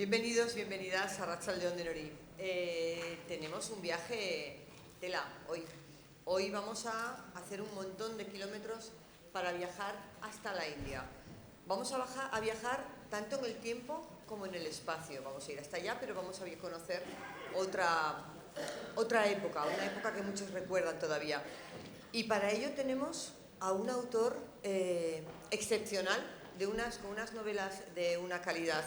Bienvenidos, bienvenidas a Arratsaldeon Denori. Tenemos un viaje tela hoy. Hoy vamos a hacer un montón de kilómetros para viajar hasta la India. Vamos a viajar tanto en el tiempo como en el espacio. Vamos a ir hasta allá, pero vamos a conocer otra época, una época que muchos recuerdan todavía. Y para ello tenemos a un autor excepcional, con unas novelas de una calidad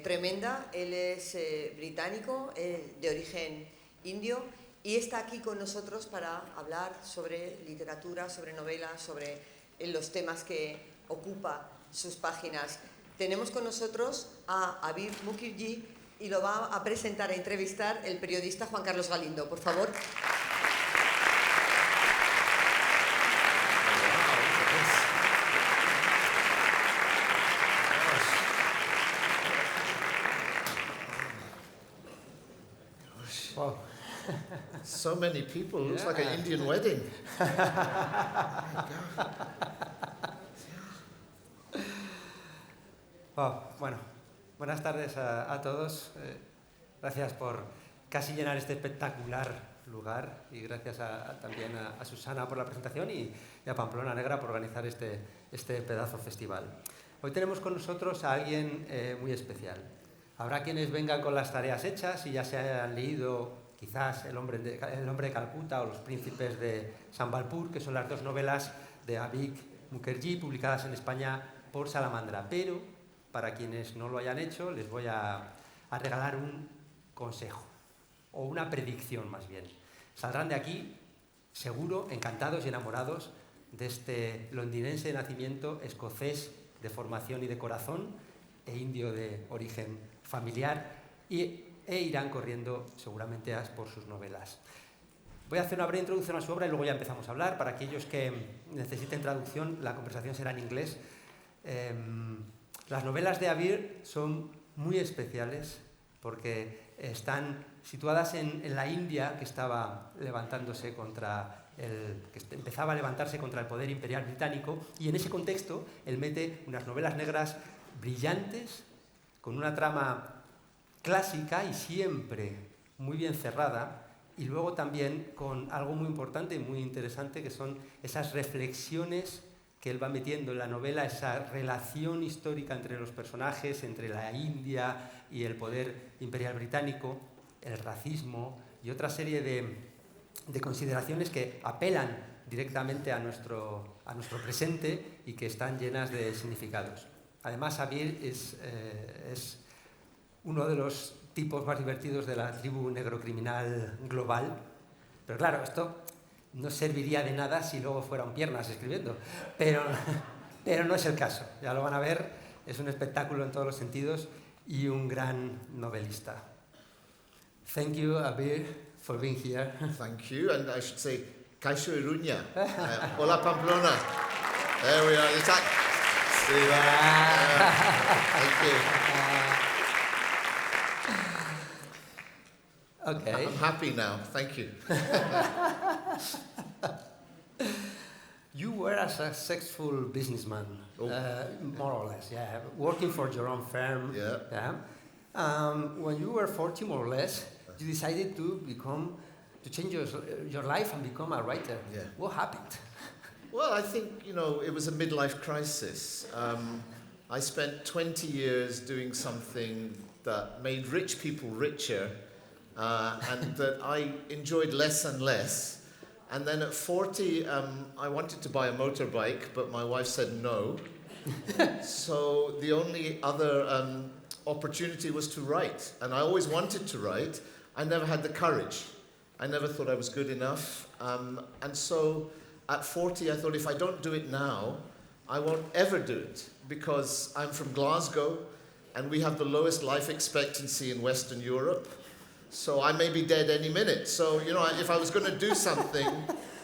tremenda. Él es británico, de origen indio, y está aquí con nosotros para hablar sobre literatura, sobre novelas, sobre los temas que ocupa sus páginas. Tenemos con nosotros a Abir Mukherjee y lo va a presentar, a entrevistar el periodista Juan Carlos Galindo. Por favor. Wow. So many people, looks like an Indian wedding. Bueno, buenas tardes a todos. Gracias por casi llenar este espectacular lugar y gracias también a Susana por la presentación y a Pamplona Negra por organizar este pedazo festival. Hoy tenemos con nosotros a alguien muy especial. Habrá quienes vengan con las tareas hechas y ya se hayan leído quizás El hombre de Calcuta o Los príncipes de Sambalpur, que son las dos novelas de Abir Mukherjee publicadas en España por Salamandra. Pero para quienes no lo hayan hecho les voy a regalar un consejo o una predicción más bien. Saldrán de aquí seguro encantados y enamorados de este londinense de nacimiento, escocés de formación y de corazón e indio de origen familiar e irán corriendo seguramente por sus novelas. Voy a hacer una breve introducción a su obra y luego ya empezamos a hablar. Para aquellos que necesiten traducción, la conversación será en inglés. Las novelas de Abir son muy especiales porque están situadas en la India que estaba levantándose empezaba a levantarse contra el poder imperial británico, y en ese contexto él mete unas novelas negras brillantes con una trama clásica y siempre muy bien cerrada, y luego también con algo muy importante y muy interesante, que son esas reflexiones que él va metiendo en la novela, esa relación histórica entre los personajes, entre la India y el poder imperial británico, el racismo y otra serie de consideraciones que apelan directamente a nuestro presente y que están llenas de significados. Además, Abir es uno de los tipos más divertidos de la tribu negrocriminal global. Pero claro, esto no serviría de nada si luego fueran piernas escribiendo. Pero no es el caso. Ya lo van a ver, es un espectáculo en todos los sentidos y un gran novelista. Thank you, Abir, for being here. Thank you, and I should say, Kaixo Iruña. Hola Pamplona. There we are. See that? Thank you. Okay. I'm happy now. Thank you. You were a successful businessman, more or less, yeah, working for your own firm. Yeah. When you were 40, more or less, you decided to change your life and become a writer. Yeah. What happened? Well, I think, it was a midlife crisis. I spent 20 years doing something that made rich people richer, and that I enjoyed less and less. And then at 40, I wanted to buy a motorbike, but my wife said no. So the only other opportunity was to write. And I always wanted to write. I never had the courage. I never thought I was good enough. And so at 40, I thought if I don't do it now, I won't ever do it. Because I'm from Glasgow, and we have the lowest life expectancy in Western Europe. So I may be dead any minute. So, if I was going to do something,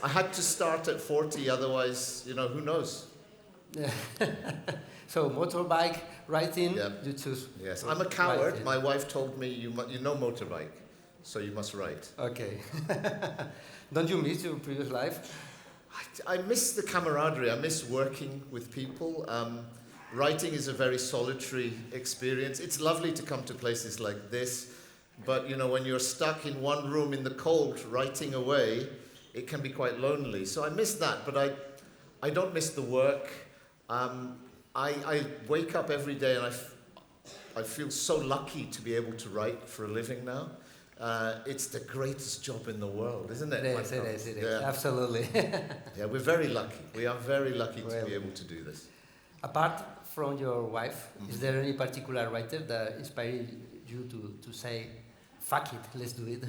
I had to start at 40, otherwise, who knows? Yeah. So motorbike, writing, Yeah. you choose. Yes, I'm a coward. Writing. My wife told me, you know motorbike, so you must write. Okay. Don't you miss your previous life? I miss the camaraderie. I miss working with people. Writing is a very solitary experience. It's lovely to come to places like this, but when you're stuck in one room in the cold writing away, it can be quite lonely. So I miss that, but I don't miss the work. I wake up every day and I feel so lucky to be able to write for a living now. It's the greatest job in the world, isn't it? It is. Yeah. Absolutely. Yeah, we're very lucky. We are very lucky to be able to do this. Apart from your wife, is there any particular writer that inspired you to say, fuck it, let's do it?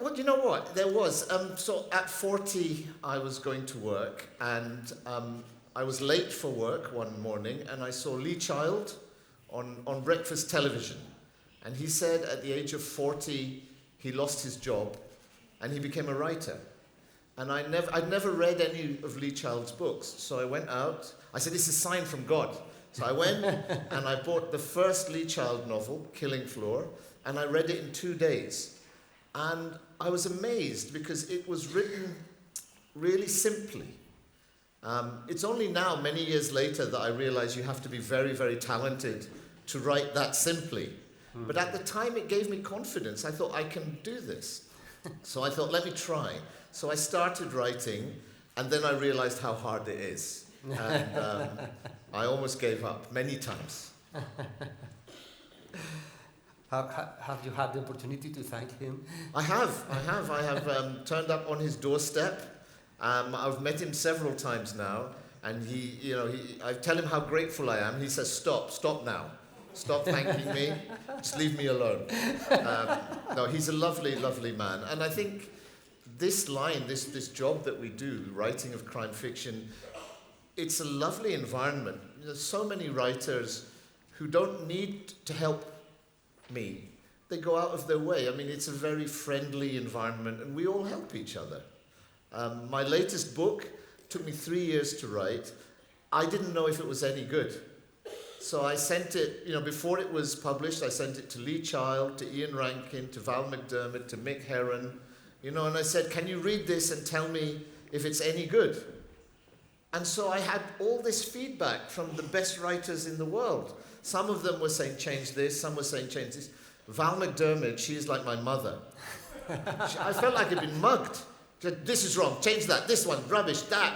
Well, you know what? There was. So at 40, I was going to work, and I was late for work one morning, and I saw Lee Child on breakfast television. And he said at the age of 40, he lost his job, and he became a writer. And I'd never read any of Lee Child's books, so I went out. I said, this is a sign from God. So I went and I bought the first Lee Child novel, Killing Floor, and I read it in 2 days. And I was amazed because it was written really simply. It's only now, many years later, that I realize you have to be very, very talented to write that simply. But at the time, it gave me confidence. I thought, I can do this. So I thought, let me try. So I started writing, and then I realized how hard it is. And I almost gave up many times. Have you had the opportunity to thank him? I have turned up on his doorstep. I've met him several times now, and I tell him how grateful I am. He says, stop now. Stop thanking me. Just leave me alone. No, he's a lovely, lovely man. And I think this line, this job that we do, writing of crime fiction, it's a lovely environment. There's so many writers who don't need to help me. They go out of their way. I mean, it's a very friendly environment, and we all help each other. My latest book took me 3 years to write. I didn't know if it was any good. So I sent it, before it was published, I sent it to Lee Child, to Ian Rankin, to Val McDermid, to Mick Herron, and I said, can you read this and tell me if it's any good? And so I had all this feedback from the best writers in the world. Some of them were saying, change this, some were saying, change this. Val McDermid, she is like my mother. I felt like I'd been mugged. She said, this is wrong, change that, this one, rubbish, that.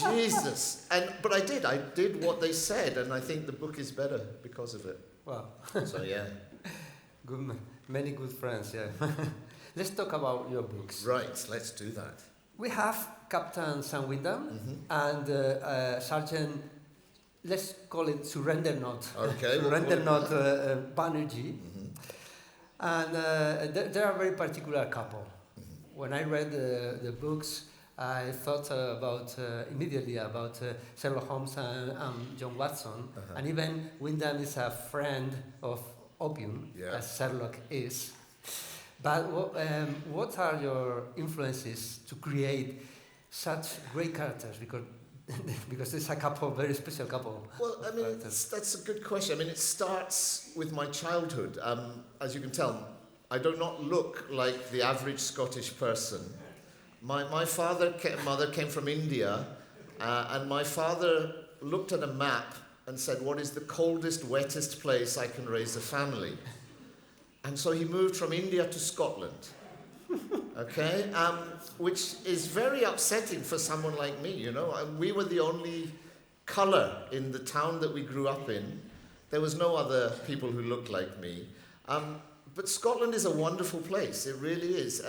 Jesus. But I did what they said, and I think the book is better because of it. Wow. So, yeah. Many good friends, yeah. Let's talk about your books. Right, let's do that. We have Captain Sam Wyndham and Sergeant, let's call it Surrender Not. Okay. Surrender Not Banerjee. And they're a very particular couple. When I read the books, I thought immediately about Sherlock Holmes and John Watson. And even Wyndham is a friend of opium, as Sherlock is. But what are your influences to create such great characters? Because it's a couple, very special couple. Well, I mean, that's a good question. I mean, it starts with my childhood. As you can tell, I do not look like the average Scottish person. My father and mother came from India, and my father looked at a map and said, what is the coldest, wettest place I can raise a family? And so he moved from India to Scotland, okay? Which is very upsetting for someone like me, We were the only colour in the town that we grew up in. There was no other people who looked like me. But Scotland is a wonderful place, it really is.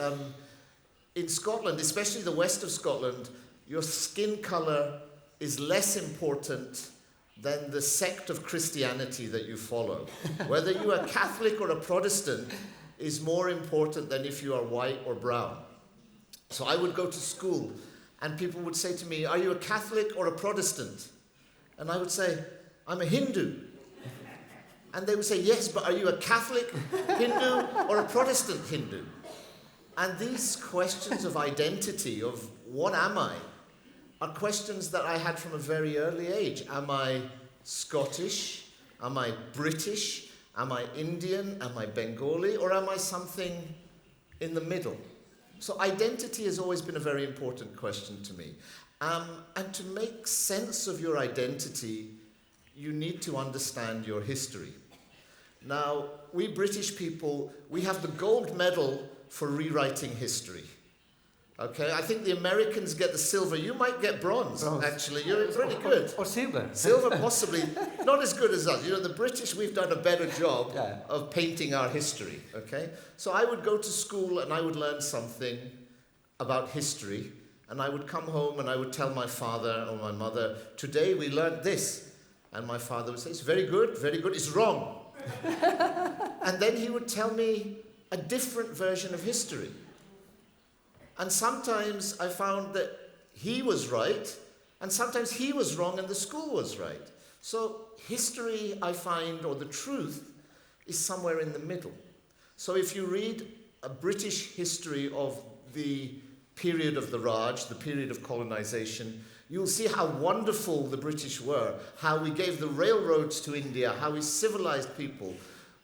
In Scotland, especially the west of Scotland, your skin colour is less important than the sect of Christianity that you follow. Whether you are Catholic or a Protestant is more important than if you are white or brown. So I would go to school and people would say to me, are you a Catholic or a Protestant? And I would say, I'm a Hindu. And they would say, yes, but are you a Catholic Hindu or a Protestant Hindu? And these questions of identity, of what am I, are questions that I had from a very early age. Am I Scottish? Am I British? Am I Indian? Am I Bengali? Or am I something in the middle? So identity has always been a very important question to me. And to make sense of your identity, you need to understand your history. Now, we British people, we have the gold medal for rewriting history. Okay, I think the Americans get the silver. You might get bronze. Actually. You're pretty good. Or silver. Silver, possibly. Not as good as us. You know, the British, we've done a better job of painting our history. Okay? So I would go to school and I would learn something about history. And I would come home and I would tell my father or my mother, today we learned this. And my father would say, it's very good, it's wrong. And then he would tell me a different version of history. And sometimes I found that he was right, and sometimes he was wrong and the school was right. So history, I find, or the truth, is somewhere in the middle. So if you read a British history of the period of the Raj, the period of colonization, you'll see how wonderful the British were, how we gave the railroads to India, how we civilized people.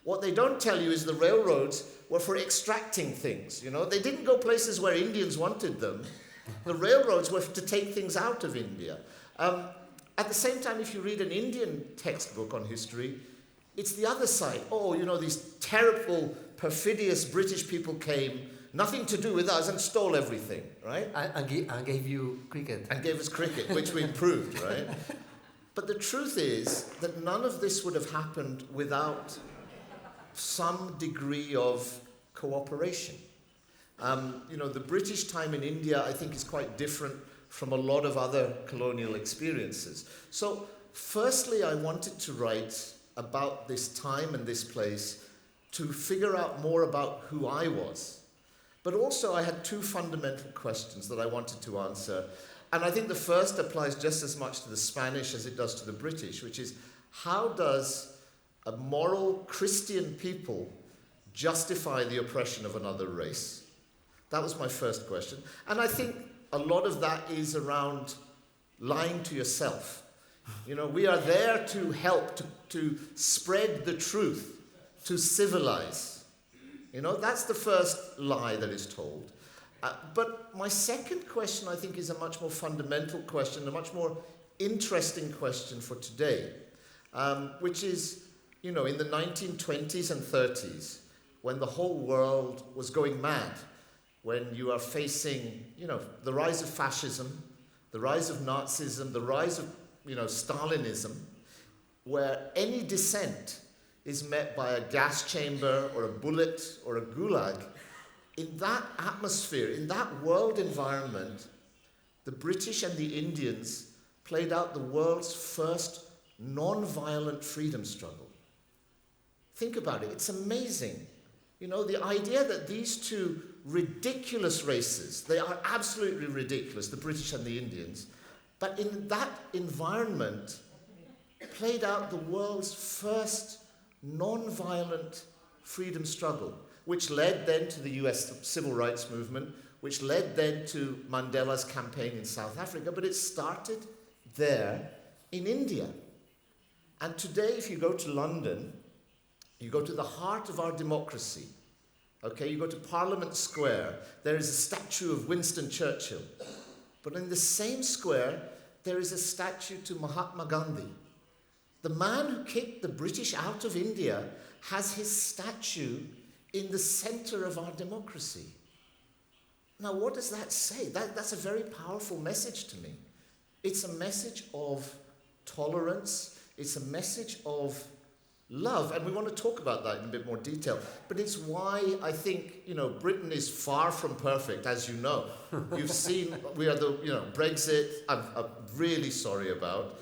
What they don't tell you is the railroads were for extracting things, you know. They didn't go places where Indians wanted them. The railroads were to take things out of India. At the same time, if you read an Indian textbook on history, it's the other side. Oh, you know, these terrible, perfidious British people came, nothing to do with us, and stole everything, right? And gave you cricket. And gave us cricket, which we improved, right? But the truth is that none of this would have happened without some degree of cooperation. You know, the British time in India, I think, is quite different from a lot of other colonial experiences. So, firstly, I wanted to write about this time and this place to figure out more about who I was. But also, I had two fundamental questions that I wanted to answer. And I think the first applies just as much to the Spanish as it does to the British, which is, how does a moral Christian people justify the oppression of another race? That was my first question. And I think a lot of that is around lying to yourself. You know, we are there to help, to spread the truth, to civilize. You know, that's the first lie that is told. But my second question, I think, is a much more fundamental question, a much more interesting question for today, which is, you know, in the 1920s and 30s, when the whole world was going mad, when you are facing, you know, the rise of fascism, the rise of Nazism, the rise of, you know, Stalinism, where any dissent is met by a gas chamber or a bullet or a gulag, in that atmosphere, in that world environment, the British and the Indians played out the world's first non-violent freedom struggle. Think about it, it's amazing. You know, the idea that these two ridiculous races, they are absolutely ridiculous, the British and the Indians, but in that environment played out the world's first non-violent freedom struggle, which led then to the US civil rights movement, which led then to Mandela's campaign in South Africa, but it started there in India. And today, if you go to London, you go to the heart of our democracy, okay? You go to Parliament Square, there is a statue of Winston Churchill. But in the same square, there is a statue to Mahatma Gandhi. The man who kicked the British out of India has his statue in the center of our democracy. Now, what does that say? That's a very powerful message to me. It's a message of tolerance. It's a message of love, and we want to talk about that in a bit more detail. But it's why I think, you know, Britain is far from perfect, as you know. You've seen, we are the, you know, Brexit, I'm really sorry about.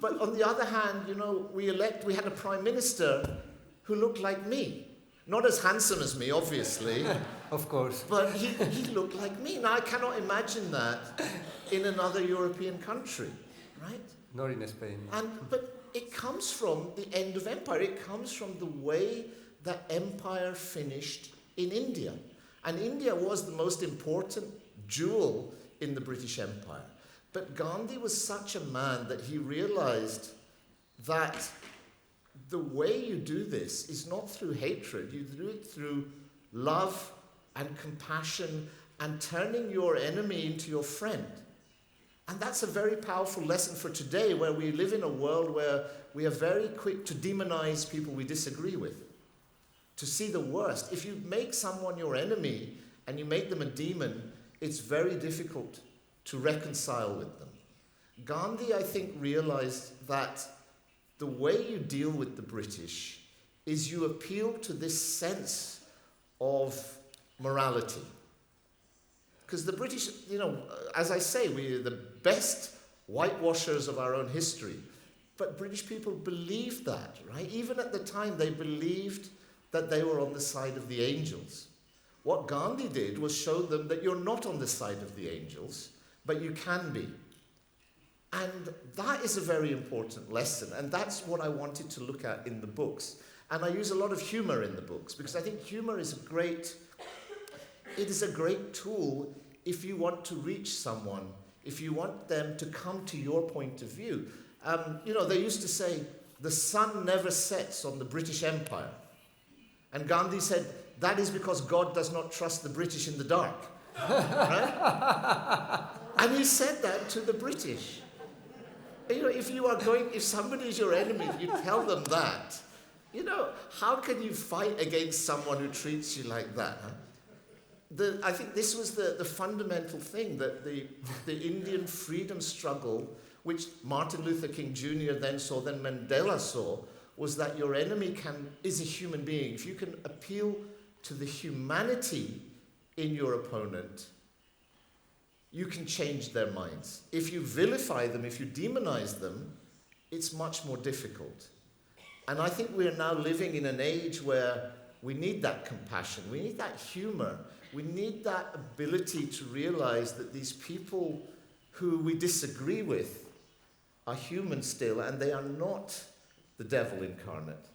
But on the other hand, you know, we had a prime minister who looked like me. Not as handsome as me, obviously. Of course. But he looked like me. Now, I cannot imagine that in another European country, right? Not in Spain. But it comes from the end of empire. It comes from the way that empire finished in India. And India was the most important jewel in the British Empire. But Gandhi was such a man that he realized that the way you do this is not through hatred. You do it through love and compassion and turning your enemy into your friend. And that's a very powerful lesson for today, where we live in a world where we are very quick to demonize people we disagree with, to see the worst. If you make someone your enemy and you make them a demon, it's very difficult to reconcile with them. Gandhi, I think, realized that the way you deal with the British is you appeal to this sense of morality. Because the British, as I say, we are the best whitewashers of our own history. But British people believed that, right? Even at the time, they believed that they were on the side of the angels. What Gandhi did was show them that you're not on the side of the angels, but you can be. And that is a very important lesson, and that's what I wanted to look at in the books. And I use a lot of humor in the books, because I think humor is a great tool if you want to reach someone, if you want them to come to your point of view. They used to say, the sun never sets on the British Empire. And Gandhi said, that is because God does not trust the British in the dark. Right? And he said that to the British. If somebody is your enemy, you tell them that. How can you fight against someone who treats you like that? Huh? I think this was the fundamental thing that the Indian freedom struggle, which Martin Luther King Jr. then saw, then Mandela saw, was that your enemy is a human being. If you can appeal to the humanity in your opponent, you can change their minds. If you vilify them, if you demonize them, it's much more difficult. And I think we are now living in an age where we need that compassion, we need that humor, we need that ability to realize that these people who we disagree with are human still, and they are not the devil incarnate.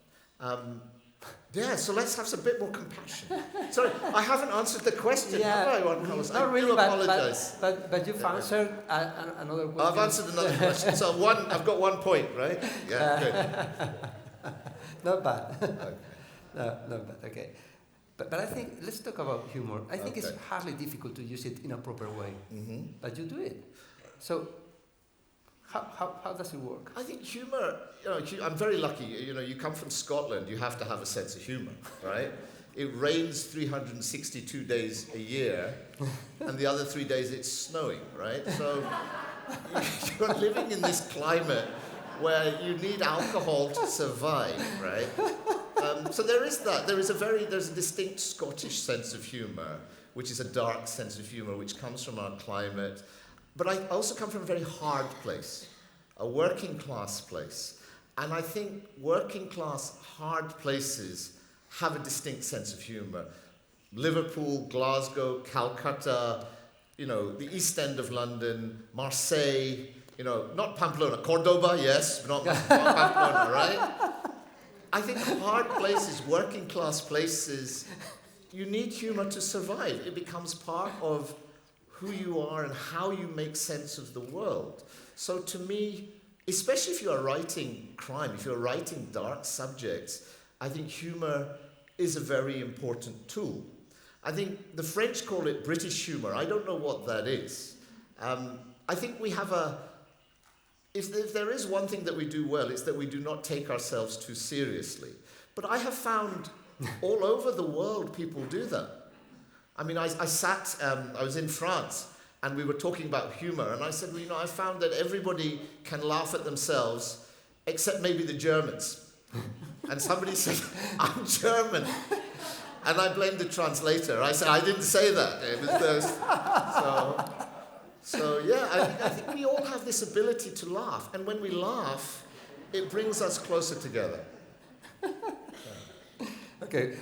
So let's have a bit more compassion. Sorry, I haven't answered the question, have I, Juan Carlos? Not really, apologize. But you've answered another question. I've answered another question, so I've got 1 point, right? Yeah, good. Not bad. Okay. No, not bad, okay. But I think, let's talk about humor. I think it's hardly difficult to use it in a proper way, but you do it. So, how does it work? I think humor, I'm very lucky. You come from Scotland, you have to have a sense of humor, right? It rains 362 days a year, and the other 3 days it's snowing, right? So you're living in this climate where you need alcohol to survive, right? So there is that. There's a distinct Scottish sense of humor, which is a dark sense of humor, which comes from our climate. But I also come from a very hard place, a working class place. And I think working class, hard places have a distinct sense of humor. Liverpool, Glasgow, Calcutta, the East End of London, Marseille, not Pamplona, Cordoba, yes, but not Pamplona, right? I think hard places, working class places, you need humor to survive. It becomes part of who you are and how you make sense of the world. So to me, especially if you are writing crime, if you're writing dark subjects, I think humor is a very important tool. I think the French call it British humor. I don't know what that is. I think we have if there is one thing that we do well, it's that we do not take ourselves too seriously. But I have found all over the world people do that. I mean, I was in France, and we were talking about humor, and I said, I found that everybody can laugh at themselves, except maybe the Germans. And somebody said, I'm German. And I blamed the translator. I said, I didn't say that. It was I think we all have this ability to laugh. And when we laugh, it brings us closer together. Okay,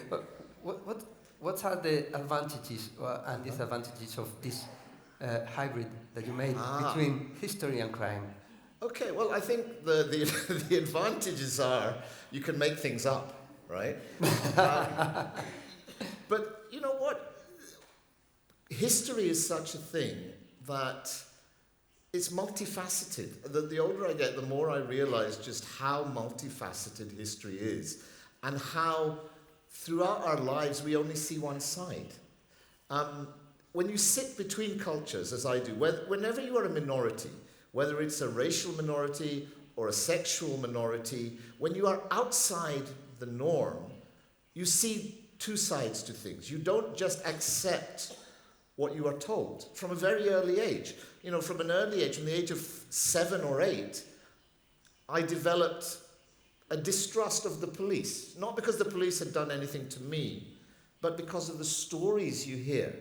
what are the advantages and disadvantages of this hybrid that you made between history and crime? Okay, well, I think the advantages are you can make things up, right? But you know what? History is such a thing that it's multifaceted. The older I get, the more I realize just how multifaceted history is and how throughout our lives we only see one side. When you sit between cultures, as I do, whenever you are a minority, whether it's a racial minority or a sexual minority, when you are outside the norm, you see two sides to things. You don't just accept what you are told from a very early age. You know, from an early age, from the age of 7 or 8, I developed a distrust of the police. Not because the police had done anything to me, but because of the stories you hear.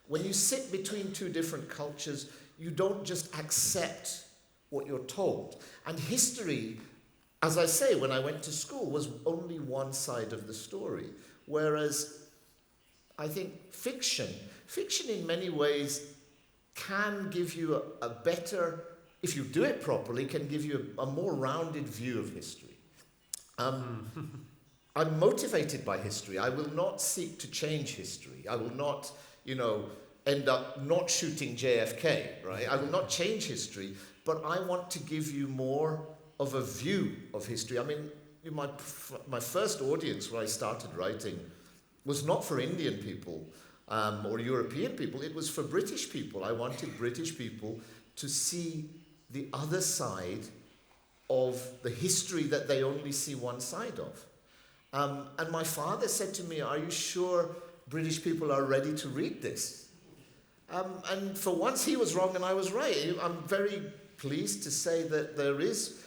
When you sit between two different cultures, you don't just accept what you're told. And history, as I say, when I went to school, was only one side of the story. Whereas I think fiction in many ways can give you a better, if you do it properly, can give you a more rounded view of history. I'm motivated by history. I will not seek to change history. I will not, end up not shooting JFK, right? I will not change history, but I want to give you more of a view of history. I mean, my first audience when I started writing was not for Indian people or European people. It was for British people. I wanted British people to see the other side of the history that they only see one side of. And my father said to me, "Are you sure British people are ready to read this?" And for once he was wrong and I was right. I'm very pleased to say that there is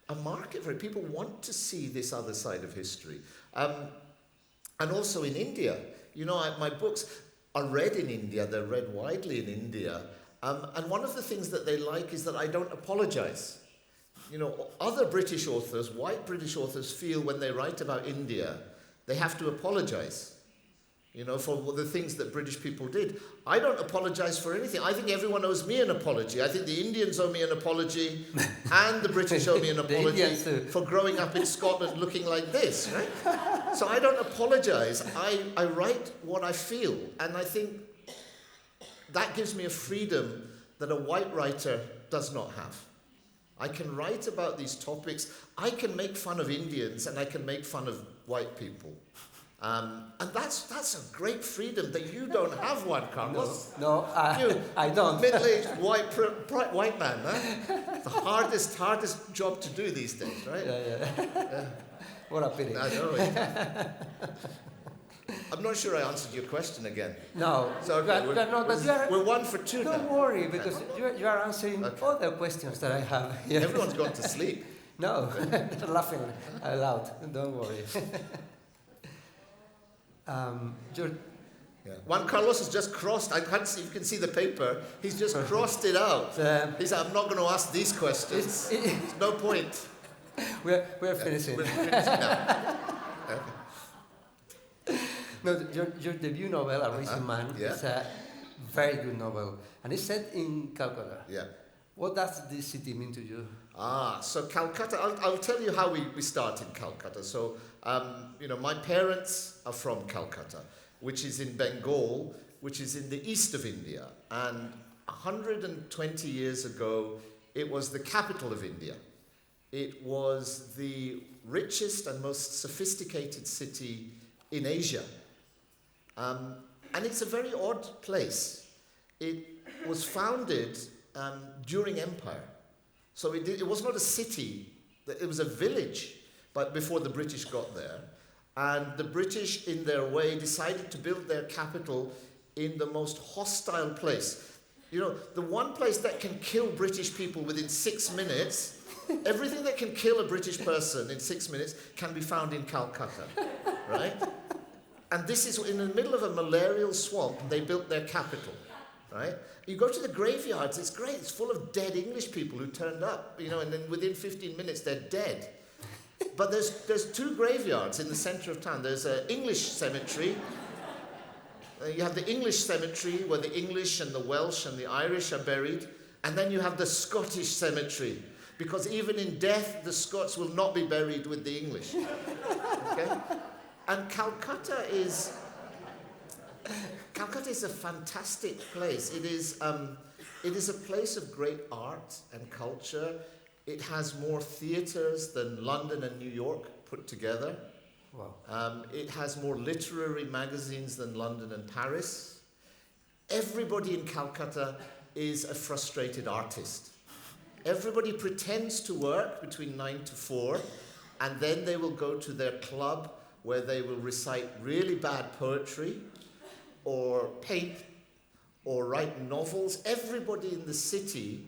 a market for it. People want to see this other side of history. And also in India, my books are read in India. They're read widely in India. And one of the things that they like is that I don't apologize. Other British authors, white British authors, feel when they write about India, they have to apologize, for the things that British people did. I don't apologize for anything. I think everyone owes me an apology. I think the Indians owe me an apology, and the British owe me an apology for growing up in Scotland looking like this, right? So I don't apologize. I write what I feel, and I think that gives me a freedom that a white writer does not have. I can write about these topics. I can make fun of Indians and I can make fun of white people. And that's a great freedom that you don't have one, Carlos. No, I don't. Middle-aged white man, huh? The hardest job to do these days, right? Yeah. What a pity. I know it. I'm not sure I answered your question again. No, so, okay, we're 1 for 2 now. Don't worry, because you are answering other questions that I have. Yeah. Everyone's gone to sleep. No, they're laughing aloud. Don't worry. Juan Carlos has just crossed. I can't see if you can see the paper. He's just crossed it out. He said, "I'm not going to ask these questions. There's no point." We're finishing. We're finishing now. Okay. No, your debut novel, A Racing Man, is a very good novel, and it's set in Calcutta. Yeah. What does this city mean to you? So Calcutta, I'll tell you how we start in Calcutta. So, my parents are from Calcutta, which is in Bengal, which is in the east of India. And 120 years ago, it was the capital of India. It was the richest and most sophisticated city in Asia. And it's a very odd place. It was founded during empire. So it was not a city, it was a village, but before the British got there. And the British, in their way, decided to build their capital in the most hostile place. The one place that can kill British people within 6 minutes, everything that can kill a British person in 6 minutes can be found in Calcutta, right? And this is in the middle of a malarial swamp, they built their capital, right? You go to the graveyards, it's great, it's full of dead English people who turned up, and then within 15 minutes they're dead. But there's 2 graveyards in the center of town. There's an English cemetery. You have the English cemetery where the English and the Welsh and the Irish are buried. And then you have the Scottish cemetery. Because even in death, the Scots will not be buried with the English. Okay? And Calcutta is a fantastic place. It is a place of great art and culture. It has more theatres than London and New York put together. Wow. It has more literary magazines than London and Paris. Everybody in Calcutta is a frustrated artist. Everybody pretends to work between 9 to 4, and then they will go to their club where they will recite really bad poetry or paint or write novels. Everybody in the city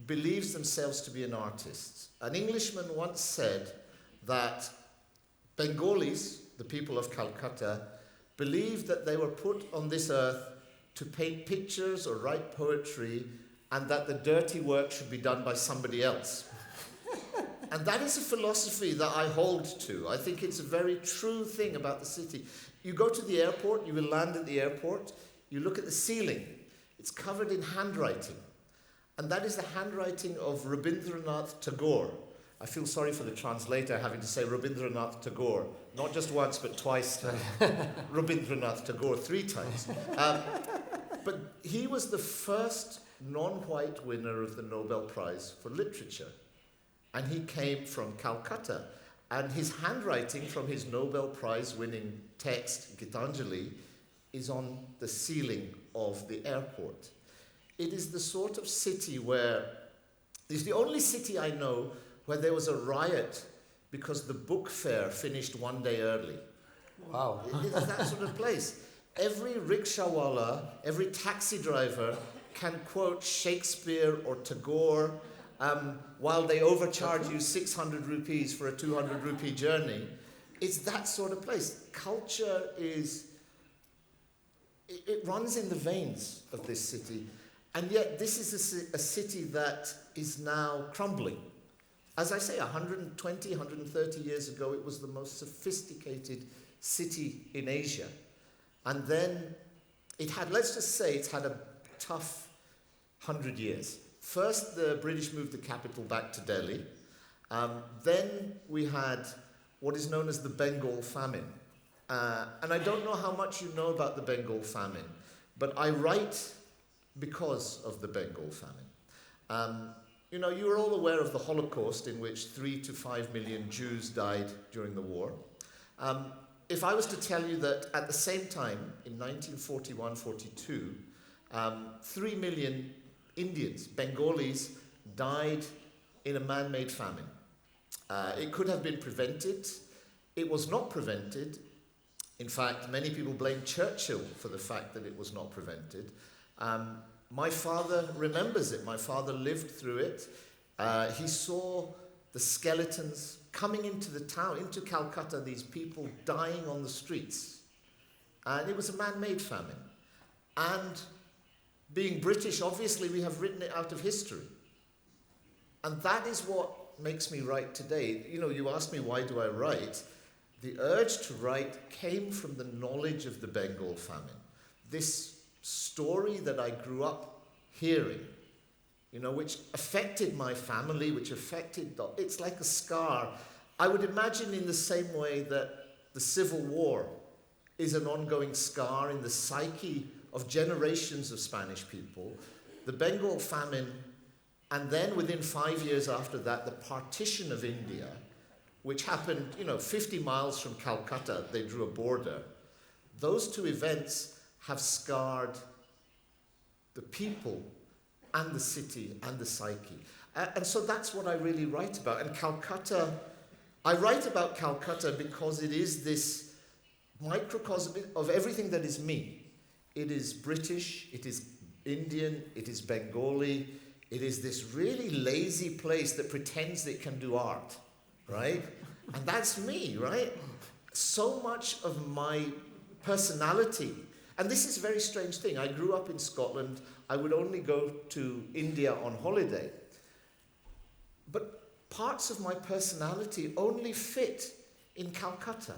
believes themselves to be an artist. An Englishman once said that Bengalis, the people of Calcutta, believed that they were put on this earth to paint pictures or write poetry, and that the dirty work should be done by somebody else. And that is a philosophy that I hold to. I think it's a very true thing about the city. You go to the airport, you will land at the airport, you look at the ceiling, it's covered in handwriting. And that is the handwriting of Rabindranath Tagore. I feel sorry for the translator having to say Rabindranath Tagore, not just once, but twice. Rabindranath Tagore 3 times. But he was the first non-white winner of the Nobel Prize for Literature. And he came from Calcutta. And his handwriting from his Nobel Prize winning text, Gitanjali, is on the ceiling of the airport. It is the sort of city where, it's the only city I know where there was a riot because the book fair finished 1 day early. Wow. It is that sort of place. Every rickshawala, every taxi driver can quote Shakespeare or Tagore while they overcharge you 600 rupees for a 200 rupee journey. It's that sort of place. Culture is, it runs in the veins of this city. And yet this is a city that is now crumbling. As I say, 120, 130 years ago, it was the most sophisticated city in Asia. And then it had, let's just say, it's had a tough 100 years. First, the British moved the capital back to Delhi. Then we had what is known as the Bengal famine. And I don't know how much you know about the Bengal famine, but I write because of the Bengal famine. You know, you are all aware of the Holocaust, in which 3 to 5 million Jews died during the war. If I was to tell you that at the same time, in 1941-42, 3 million Indians, Bengalis, died in a man-made famine. It could have been prevented. It was not prevented. In fact, many people blame Churchill for the fact that it was not prevented. My father remembers it. My father lived through it. He saw the skeletons coming into the town, into Calcutta, these people dying on the streets. And it was a man-made famine. And being British, obviously, we have written it out of history. And that is what makes me write today. You know, you asked me, why do I write? The urge to write came from the knowledge of the Bengal famine. This story that I grew up hearing, you know, which affected my family, which affected, it's like a scar. I would imagine in the same way that the Civil War is an ongoing scar in the psyche of generations of Spanish people, the Bengal famine, and then within 5 years after that, the partition of India, which happened, you know, 50 miles from Calcutta, they drew a border. Those two events have scarred the people and the city and the psyche. And so that's what I really write about. And Calcutta, I write about Calcutta because it is this microcosm of everything that is me. It is British, it is Indian, it is Bengali, it is this really lazy place that pretends that it can do art, right? And that's me, right? So much of my personality. And this is a very strange thing. I grew up in Scotland. I would only go to India on holiday. But parts of my personality only fit in Calcutta.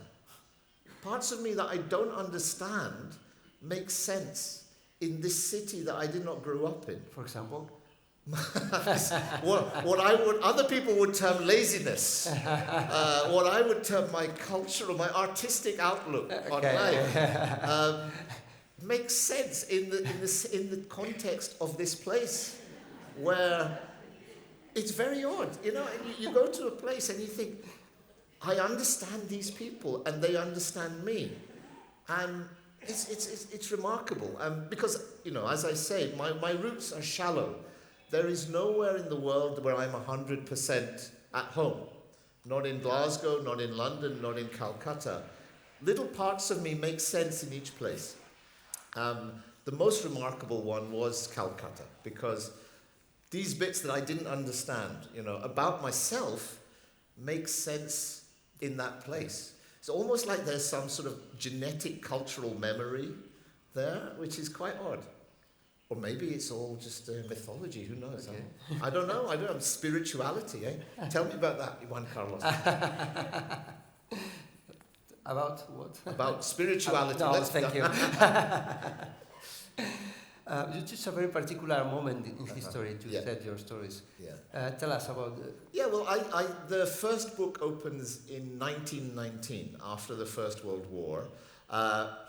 Parts of me that I don't understand make sense in this city that I did not grow up in. For example? what other people would term laziness, what I would term my cultural, my artistic outlook on life, makes sense in the context of this place, where it's very odd, you know. And you go to a place and you think, I understand these people and they understand me, and it's remarkable. Because, you know, as I say, my roots are shallow. there is nowhere in the world where I'm 100% at home. Not in Glasgow, not in London, not in Calcutta. Little parts of me make sense in each place. The most remarkable one was Calcutta, because these bits that I didn't understand, about myself make sense in that place. It's almost like there's some sort of genetic cultural memory there, which is quite odd. Or maybe it's all just mythology, who knows? Okay. I don't know, spirituality, eh? Tell me about that, Juan Carlos. About what? About spirituality. No, thank you. You choose a very particular moment in history to set your stories. Yeah. Tell us about the... Yeah, well, the first book opens in 1919, after the First World War.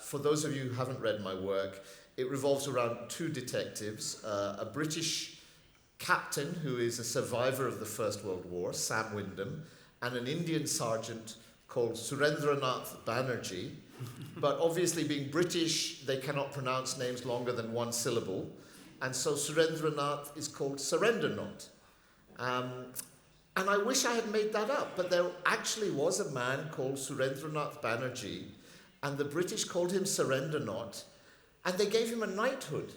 For those of you who haven't read my work, it revolves around two detectives, a British captain who is a survivor of the First World War, Sam Wyndham, and an Indian sergeant called Surendranath Banerjee. But obviously, being British, they cannot pronounce names longer than one syllable. And so Surendranath is called Surrendernaut. And I wish I had made that up, but there actually was a man called Surendranath Banerjee, and the British called him Surrendernaut, and they gave him a knighthood.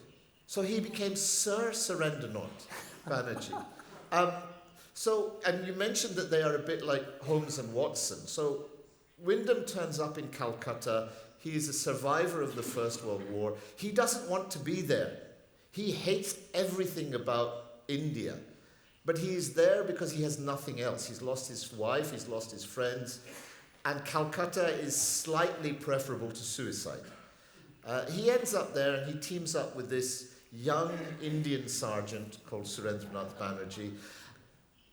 So he became Sir Surrendernaut Banerjee. And you mentioned that they are a bit like Holmes and Watson. So Wyndham turns up in Calcutta. He is a survivor of the First World War. He doesn't want to be there. He hates everything about India. But he is there because he has nothing else. He's lost his wife, he's lost his friends, and Calcutta is slightly preferable to suicide. He ends up there and he teams up with this young Indian sergeant called Surendranath Banerjee.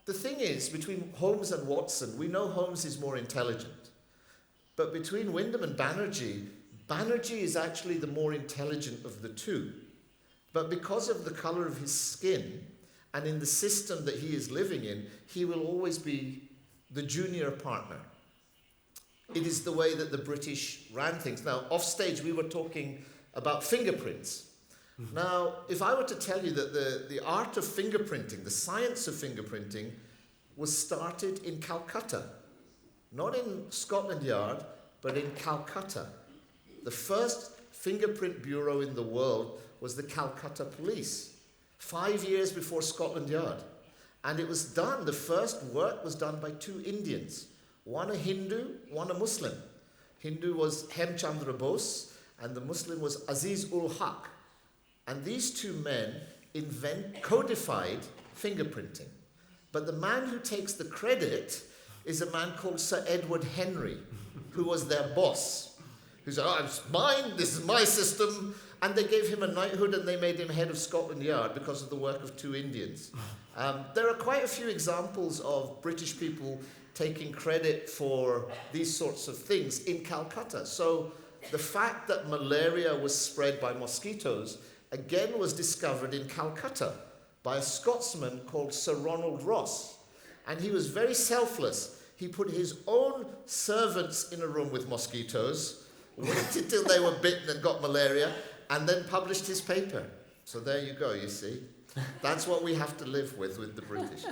The thing is, between Holmes and Watson, we know Holmes is more intelligent. But between Wyndham and Banerjee, Banerjee is actually the more intelligent of the two. But because of the color of his skin, and in the system that he is living in, he will always be the junior partner. It is the way that the British ran things. Now, off stage, we were talking about fingerprints. Now, if I were to tell you that the art of fingerprinting, the science of fingerprinting, was started in Calcutta. Not in Scotland Yard, but in Calcutta. The first fingerprint bureau in the world was the Calcutta Police, 5 years before Scotland Yard. And it was done, the first work was done by two Indians, one a Hindu, one a Muslim. Hindu was Hemchandra Bose, and the Muslim was Aziz ul Haq. And these two men codified fingerprinting. But the man who takes the credit is a man called Sir Edward Henry, who was their boss, who said, it's mine, this is my system, and they gave him a knighthood and they made him head of Scotland Yard because of the work of two Indians. There are quite a few examples of British people taking credit for these sorts of things in Calcutta. So the fact that malaria was spread by mosquitoes, again, was discovered in Calcutta by a Scotsman called Sir Ronald Ross. And he was very selfless. He put his own servants in a room with mosquitoes, waited till they were bitten and got malaria, and then published his paper. So there you go, you see. That's what we have to live with the British.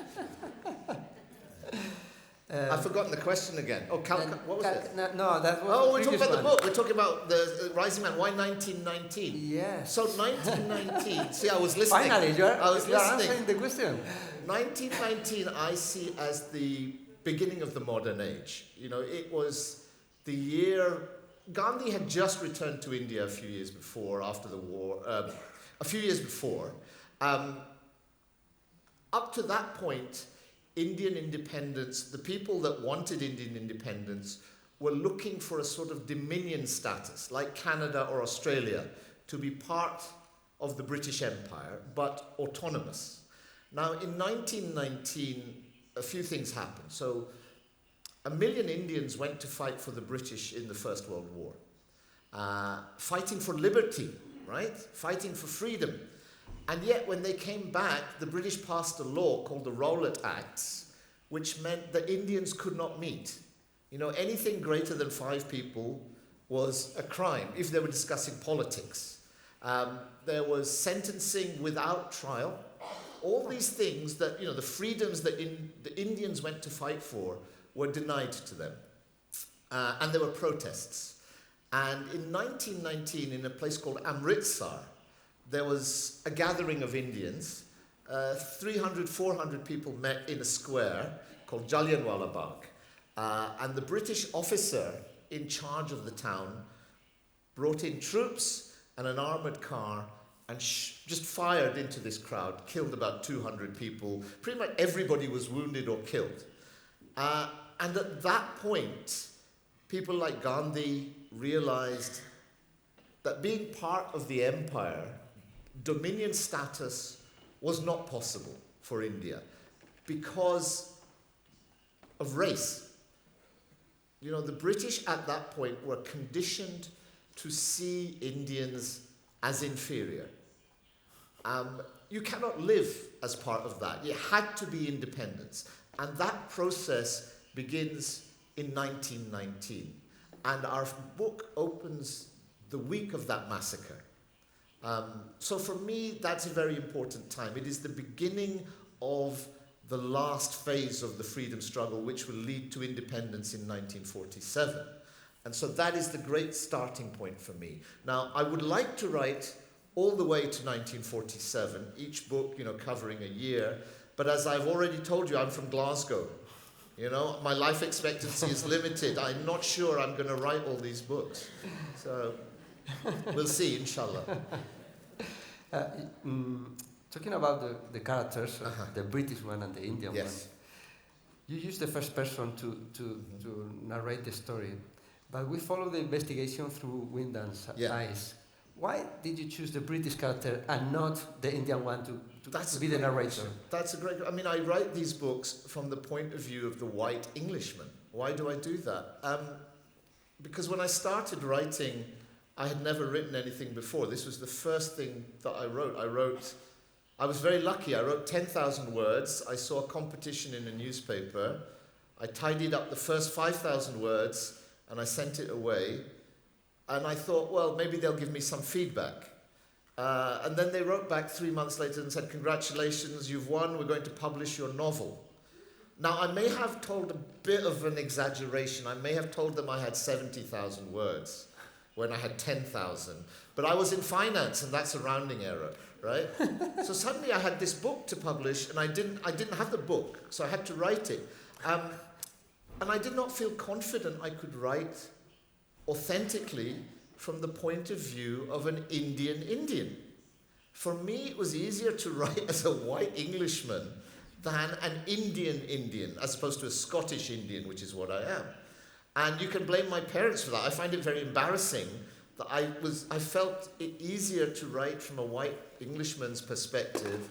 I've forgotten the question again. Oh, what was it? No, that was we're talking about the book. We're talking about the Rising Man. Why 1919? Yes. So 1919. See, I was listening. Finally, you are listening. answering the question. 1919 I see as the beginning of the modern age. It was the year... Gandhi had just returned to India a few years before, after the war. A few years before. Up to that point, Indian independence, the people that wanted Indian independence were looking for a sort of dominion status, like Canada or Australia, to be part of the British Empire, but autonomous. Now, in 1919, a few things happened. So, 1 million Indians went to fight for the British in the First World War. Fighting for liberty, right? Fighting for freedom. And yet, when they came back, the British passed a law called the Rowlatt Acts, which meant that Indians could not meet. Anything greater than 5 people was a crime if they were discussing politics. There was sentencing without trial. all these things that, you know, the freedoms that the Indians went to fight for were denied to them. And there were protests. And in 1919, in a place called Amritsar, there was a gathering of Indians. 300, 400 people met in a square called Jallianwala Bagh. And the British officer in charge of the town brought in troops and an armoured car and just fired into this crowd, killed about 200 people. Pretty much everybody was wounded or killed. And at that point, people like Gandhi realized that being part of the empire, dominion status was not possible for India because of race. You know, the British at that point were conditioned to see Indians as inferior. You cannot live as part of that. It had to be independence. And that process begins in 1919. And our book opens the week of that massacre. So for me, that's a very important time. It is the beginning of the last phase of the freedom struggle, which will lead to independence in 1947. And so that is the great starting point for me. Now, I would like to write all the way to 1947, each book, you know, covering a year. But as I've already told you, I'm from Glasgow. You know, my life expectancy is limited. I'm not sure I'm going to write all these books. So we'll see, inshallah. Talking about the characters, the British one and the Indian one, you use the first person to narrate the story, but we follow the investigation through Wyndham's eyes. Why did you choose the British character and not the Indian one to be the narrator? Question. That's a great question. I mean, I write these books from the point of view of the white Englishman. Why do I do that? Because when I started writing, I had never written anything before. This was the first thing that I wrote. I was very lucky. I wrote 10,000 words. I saw a competition in a newspaper. I tidied up the first 5,000 words and I sent it away. And I thought, well, maybe they'll give me some feedback. And then they wrote back 3 months later and said, congratulations, you've won. We're going to publish your novel. Now, I may have told a bit of an exaggeration. I may have told them I had 70,000 words when I had 10,000. But I was in finance, and that's a rounding error, right? So suddenly I had this book to publish, and I didn't have the book, so I had to write it. And I did not feel confident I could write authentically from the point of view of an Indian. For me, it was easier to write as a white Englishman than an Indian, as opposed to a Scottish Indian, which is what I am. And you can blame my parents for that. I find it very embarrassing that I felt it easier to write from a white Englishman's perspective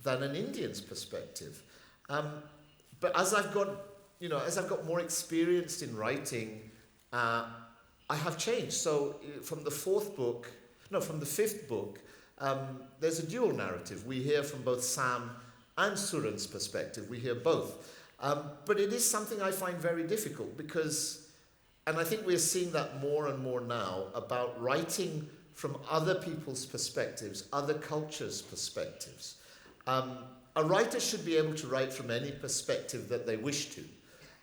than an Indian's perspective. But as I've got more experienced in writing, I have changed. So from the fifth book, there's a dual narrative. We hear from both Sam and Suran's perspective. We hear both. But it is something I find very difficult because, and I think we're seeing that more and more now, about writing from other people's perspectives, other cultures' perspectives. A writer should be able to write from any perspective that they wish to,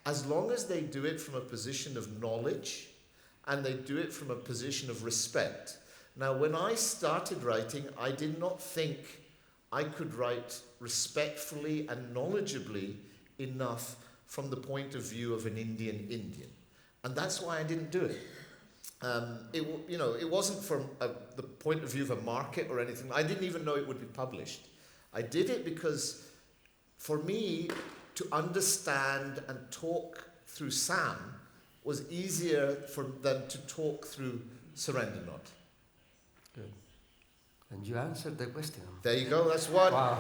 as long as they do it from a position of knowledge and they do it from a position of respect. Now, when I started writing, I did not think I could write respectfully and knowledgeably enough from the point of view of an Indian. And that's why I didn't do it. It wasn't from the point of view of a market or anything. I didn't even know it would be published. I did it because, for me, to understand and talk through Sam was easier than to talk through Surendranath. Good. And you answered the question. There you go, that's one. Wow.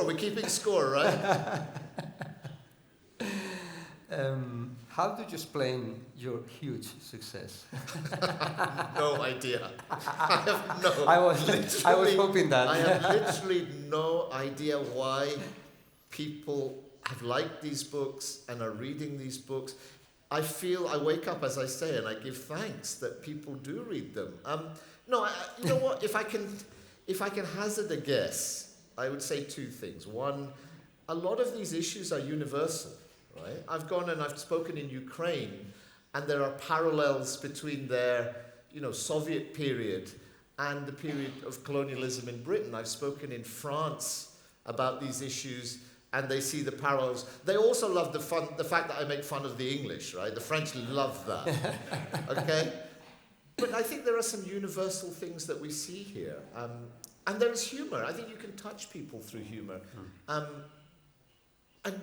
We're keeping score, right? How did you explain your huge success? No idea. I was hoping that. I have literally no idea why people have liked these books and are reading these books. I wake up, as I say, and I give thanks that people do read them. You know what? If I can hazard a guess, I would say two things. One, a lot of these issues are universal, right? I've gone and I've spoken in Ukraine, and there are parallels between their, Soviet period and the period of colonialism in Britain. I've spoken in France about these issues, and they see the parallels. They also love the fact that I make fun of the English, right? The French love that, okay? But I think there are some universal things that we see here. And there is humor. I think you can touch people through humor. And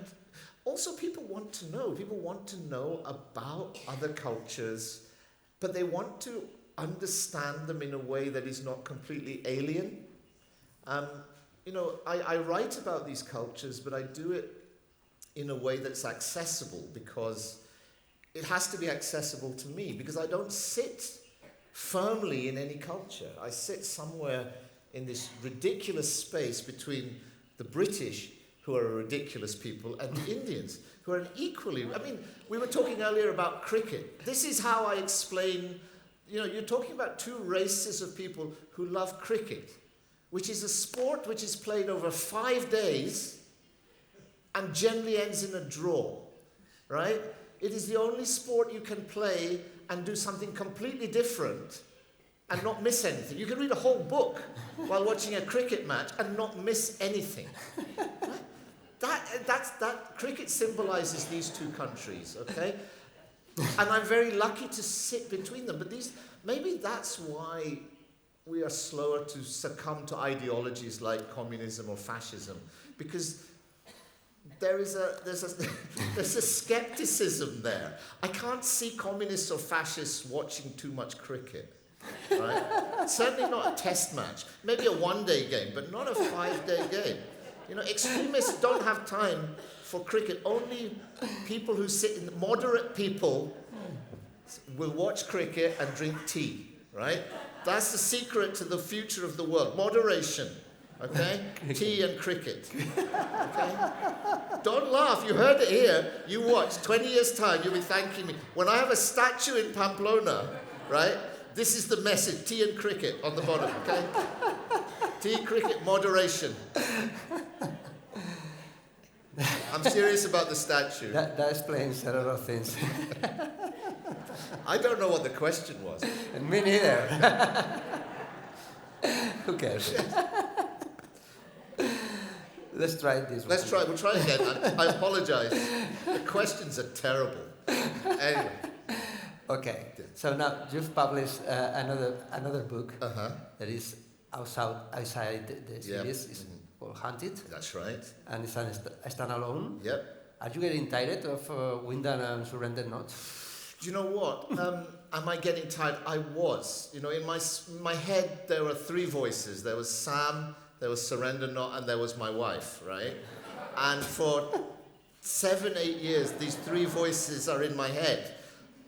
also people want to know. People want to know about other cultures, but they want to understand them in a way that is not completely alien. I write about these cultures, but I do it in a way that's accessible, because it has to be accessible to me, because I don't sit firmly in any culture. I sit somewhere in this ridiculous space between the British, who are a ridiculous people, and the Indians, who are we were talking earlier about cricket. This is how I explain, you're talking about two races of people who love cricket, which is a sport which is played over 5 days and generally ends in a draw, right? It is the only sport you can play and do something completely different and not miss anything. You can read a whole book while watching a cricket match and not miss anything. Right? That cricket symbolizes these two countries, okay? And I'm very lucky to sit between them. But maybe that's why we are slower to succumb to ideologies like communism or fascism, because there's a skepticism there. I can't see communists or fascists watching too much cricket, right? Certainly not a test match. Maybe a one-day game, but not a 5-day game. Extremists don't have time for cricket. Only people who moderate people will watch cricket and drink tea, right? That's the secret to the future of the world. Moderation. Okay? Tea and cricket. Okay? Don't laugh. You heard it here. You watch. 20 years' time, you'll be thanking me. When I have a statue in Pamplona, right, this is the message. Tea and cricket on the bottom, okay? Tea, cricket, moderation. I'm serious about the statue. That explains a lot of things. I don't know what the question was. And me neither. Who cares? Let's try this one. We'll try again. I apologize. The questions are terrible. Anyway. Okay. So now you've published another book that is outside the series. It's called Hunted. That's right. And it's a standalone. Yep. Are you getting tired of Wind and Surrender Not? Do you know what? Am I getting tired? I was. In my head there were 3 voices. There was Sam, there was Surrender Not, and there was my wife, right? And for 7-8 years, these 3 voices are in my head.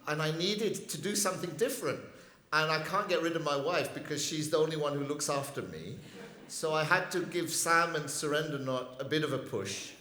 And I needed to do something different. And I can't get rid of my wife because she's the only one who looks after me. So I had to give Sam and Surrender Not a bit of a push.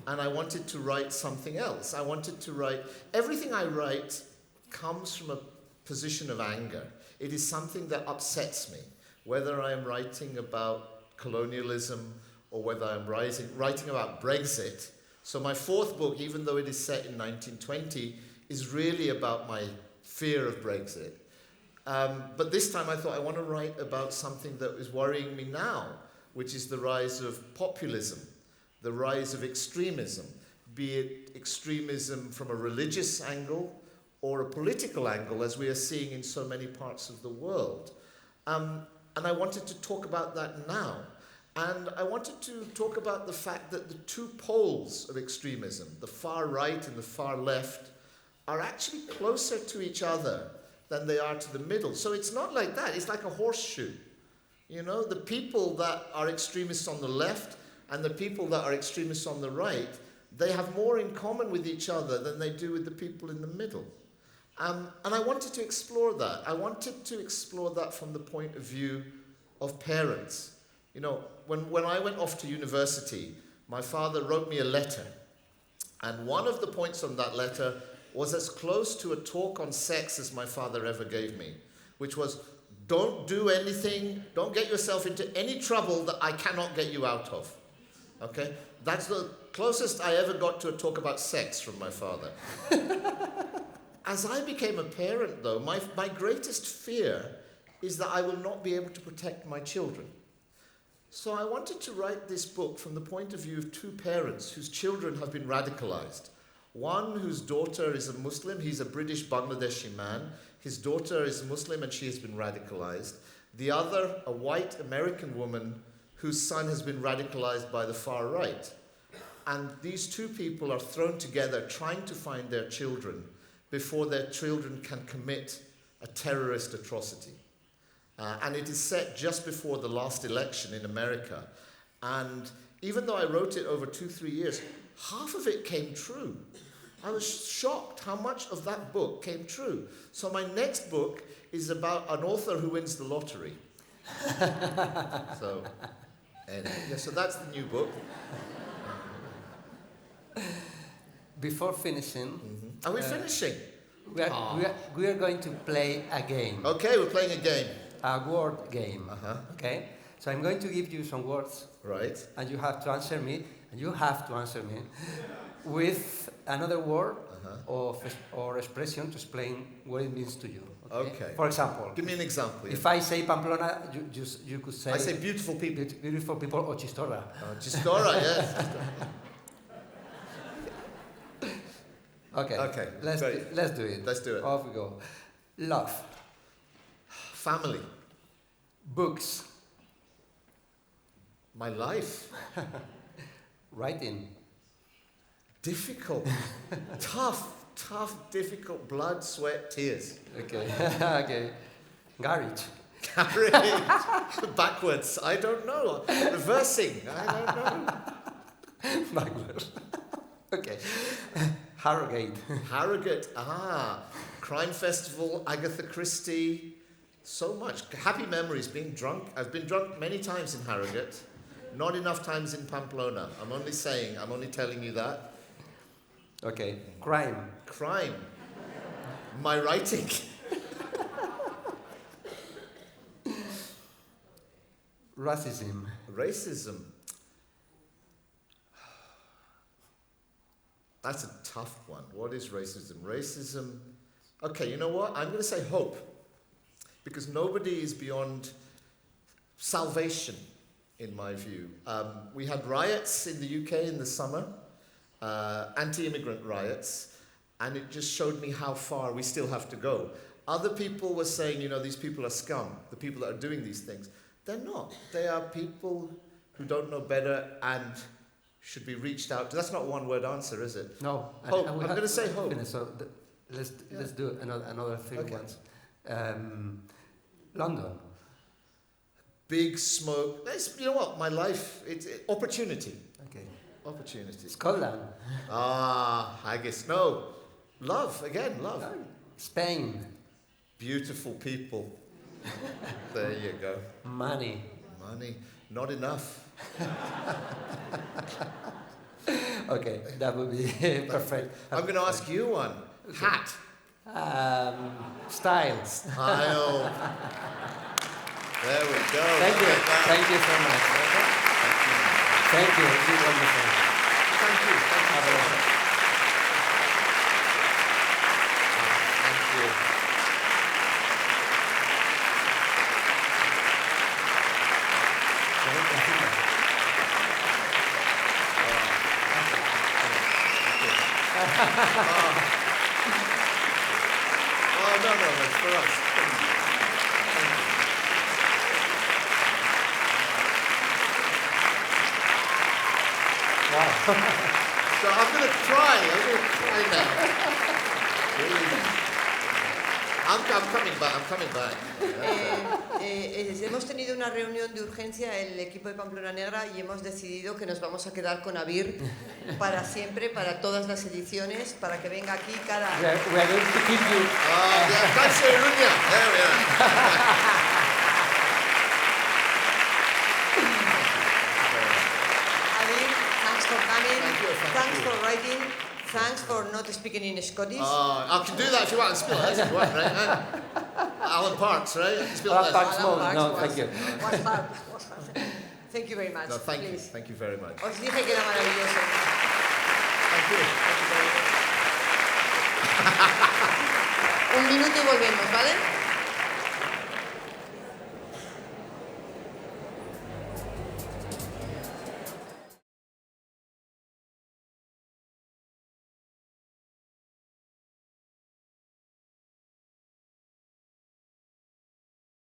And I wanted to write something else. I wanted to write... Everything I write comes from a position of anger. It is something that upsets me. Whether I am writing about colonialism or whether I'm writing about Brexit. So my 4th book, even though it is set in 1920, is really about my fear of Brexit. But this time I thought I want to write about something that is worrying me now, which is the rise of populism, the rise of extremism, be it extremism from a religious angle or a political angle, as we are seeing in so many parts of the world. And I wanted to talk about that now. And I wanted to talk about the fact that the 2 poles of extremism, the far right and the far left, are actually closer to each other than they are to the middle. So it's not like that. It's like a horseshoe. The people that are extremists on the left and the people that are extremists on the right, they have more in common with each other than they do with the people in the middle. And I wanted to explore that. I wanted to explore that from the point of view of parents. When I went off to university, my father wrote me a letter. And one of the points on that letter was as close to a talk on sex as my father ever gave me, which was, Don't do anything, don't get yourself into any trouble that I cannot get you out of. Okay? That's the closest I ever got to a talk about sex from my father. As I became a parent, though, my greatest fear is that I will not be able to protect my children. So I wanted to write this book from the point of view of two parents whose children have been radicalized. One whose daughter is a Muslim, he's a British Bangladeshi man. His daughter is Muslim and she has been radicalized. The other, a white American woman whose son has been radicalized by the far right. And these two people are thrown together trying to find their children before their children can commit a terrorist atrocity. And it is set just before the last election in America. And even though I wrote it over 2-3 years, half of it came true. I was shocked how much of that book came true. So my next book is about an author who wins the lottery. So, anyway, yeah, so that's the new book. Before finishing... Are we finishing? We are going to play a game. Okay, we're playing a game. A word game. Okay? So I'm going to give you some words. Right. And you have to answer me. And you have to answer me with another word or expression to explain what it means to you. Okay. For example. Give me an example. If I say Pamplona, you could say... I say beautiful people. Beautiful people or Chistorra. Chistorra, yes. Okay. Let's do it. Let's do it. Off we go. Love. Family. Books. My life. Writing. Difficult. Tough, difficult. Blood, sweat, tears. Okay. Okay. Garage. Backwards. I don't know. Reversing. I don't know. Backwards. Okay. Harrogate. Harrogate. Crime Festival, Agatha Christie. So much. Happy memories, being drunk. I've been drunk many times in Harrogate. Not enough times in Pamplona. I'm only telling you that. Okay. Crime. Crime. My writing. Racism. Racism. That's a tough one. What is racism? Racism. Okay, you know what? I'm going to say hope. Because nobody is beyond salvation, in my view. We had riots in the UK in the summer, anti-immigrant riots, and it just showed me how far we still have to go. Other people were saying, these people are scum, the people that are doing these things. They're not. They are people who don't know better and should be reached out to. That's not one word answer, is it? No. Hope. I'm going to say hope. So let's do another few ones. London. Big smoke. You know what? My life, it's opportunity. Okay. Opportunity. Scotland. I guess no. Love, again, love. No. Spain. Beautiful people. There you go. Money. Not enough. Okay, that would be perfect. I'm going to ask you one. Hat. Style. There we go. Thank you. Thank you so much. Thank you. You're wonderful. Thank you. Thank you. No, it's for us. Wow. So I'm going to try now. I'm coming back. Hemos tenido una reunión de urgencia el equipo de Pamplona Negra y hemos decidido que nos vamos a quedar con Abir para siempre, para todas las ediciones, para que venga aquí cada... We are going to keep you. Abir, thanks for coming. Thanks for writing. Thanks for not speaking in Scottish. I can do that if you want. Speak like this if you want, right? Alan Parks, right? Speak like Alan Parks, this. no, thank you. Was hard. Thank you very much. No, thank you. Please. Thank you very much. Os dije que era maravilloso. Thank you. Un minuto y volvemos, ¿vale?